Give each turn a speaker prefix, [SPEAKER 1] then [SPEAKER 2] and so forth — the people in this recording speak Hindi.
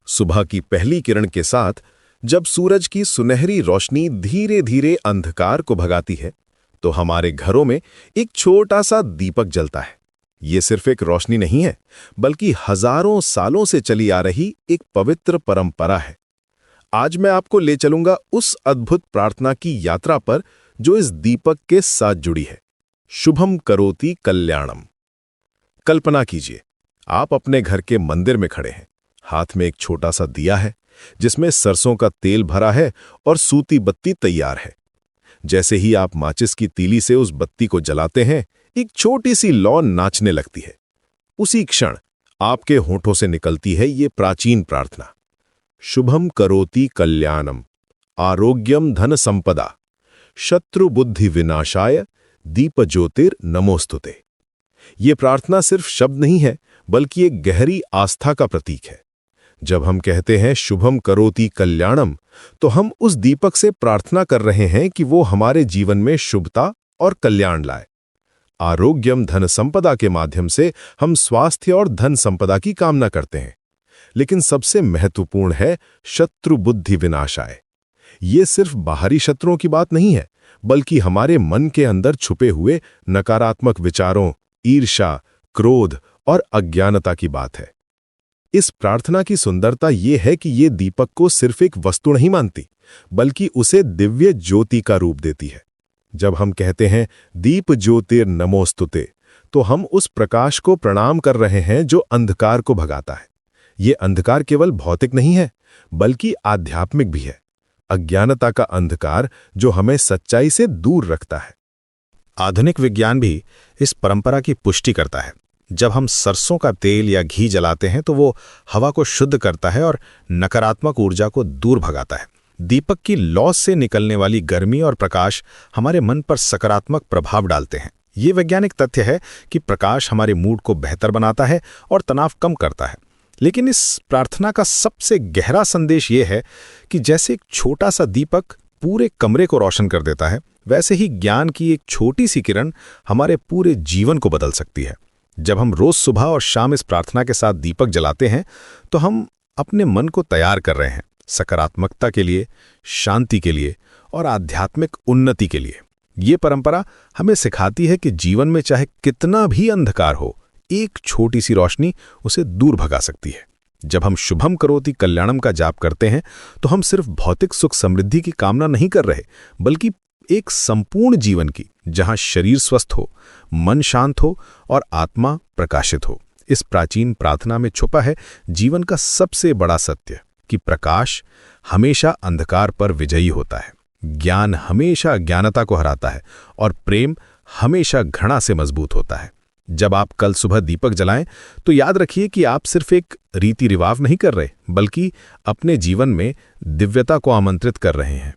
[SPEAKER 1] सुबह की पहली किरण के साथ जब सूरज की सुनहरी रोशनी धीरे धीरे अंधकार को भगाती है, तो हमारे घरों में एक छोटा सा दीपक जलता है। ये सिर्फ एक रोशनी नहीं है, बल्कि हजारों सालों से चली आ रही एक पवित्र परंपरा है। आज मैं आपको ले चलूंगा उस अद्भुत प्रार्थना की यात्रा पर जो इस दीपक के साथ जुड़ी है। शुभम करोति कल्याणम। कल्पना कीजिए, आप अपने घर के मंदिर में खड़े हैं। हाथ में एक छोटा सा दिया है जिसमें सरसों का तेल भरा है और सूती बत्ती तैयार है। जैसे ही आप माचिस की तीली से उस बत्ती को जलाते हैं, एक छोटी सी लौ नाचने लगती है। उसी क्षण आपके होठों से निकलती है ये प्राचीन प्रार्थना, शुभम करोति कल्याणम, आरोग्यम धन संपदा, शत्रु बुद्धि विनाशाय, दीप ज्योतिर नमोस्तुते। ये प्रार्थना सिर्फ शब्द नहीं है, बल्कि एक गहरी आस्था का प्रतीक है। जब हम कहते हैं शुभम करोति कल्याणम, तो हम उस दीपक से प्रार्थना कर रहे हैं कि वो हमारे जीवन में शुभता और कल्याण लाए। आरोग्यम धन संपदा के माध्यम से हम स्वास्थ्य और धन संपदा की कामना करते हैं। लेकिन सबसे महत्वपूर्ण है शत्रु बुद्धि विनाशाय। ये सिर्फ बाहरी शत्रुओं की बात नहीं है, बल्कि हमारे मन के अंदर छुपे हुए नकारात्मक विचारों, ईर्ष्या, क्रोध और अज्ञानता की बात है। इस प्रार्थना की सुंदरता ये है कि ये दीपक को सिर्फ एक वस्तु नहीं मानती, बल्कि उसे दिव्य ज्योति का रूप देती है। जब हम कहते हैं दीप ज्योतिर नमोस्तुते, तो हम उस प्रकाश को प्रणाम कर रहे हैं जो अंधकार को भगाता है। ये अंधकार केवल भौतिक नहीं है, बल्कि आध्यात्मिक भी है। अज्ञानता का अंधकार जो हमें सच्चाई से दूर रखता है।
[SPEAKER 2] आधुनिक विज्ञान भी इस परंपरा की पुष्टि करता है। जब हम सरसों का तेल या घी जलाते हैं तो वो हवा को शुद्ध करता है और नकारात्मक ऊर्जा को दूर भगाता है। दीपक की लौ से निकलने वाली गर्मी और प्रकाश हमारे मन पर सकारात्मक प्रभाव डालते हैं। ये वैज्ञानिक तथ्य है कि प्रकाश हमारे मूड को बेहतर बनाता है और तनाव कम करता है। लेकिन इस प्रार्थना का सबसे गहरा संदेश ये है कि जैसे एक छोटा सा दीपक पूरे कमरे को रोशन कर देता है, वैसे ही ज्ञान की एक छोटी सी किरण हमारे पूरे जीवन को बदल सकती है। जब हम रोज सुबह और शाम इस प्रार्थना के साथ दीपक जलाते हैं, तो हम अपने मन को तैयार कर रहे हैं सकारात्मकता के लिए, शांति के लिए और आध्यात्मिक उन्नति के लिए। ये परंपरा हमें सिखाती है कि जीवन में चाहे कितना भी अंधकार हो, एक छोटी सी रोशनी उसे दूर भगा सकती है। जब हम शुभम करोति कल्याणम का जाप करते हैं, तो हम सिर्फ भौतिक सुख समृद्धि की कामना नहीं कर रहे, बल्कि एक संपूर्ण जीवन की, जहां शरीर स्वस्थ हो, मन शांत हो और आत्मा प्रकाशित हो। इस प्राचीन प्रार्थना में छुपा है जीवन का सबसे बड़ा सत्य कि प्रकाश हमेशा अंधकार पर विजयी होता है, ज्ञान हमेशा अज्ञानता को हराता है और प्रेम हमेशा घृणा से मजबूत होता है। जब आप कल सुबह दीपक जलाएं, तो याद रखिए कि आप सिर्फ एक रीति रिवाज नहीं कर रहे, बल्कि अपने जीवन में दिव्यता को आमंत्रित कर रहे हैं।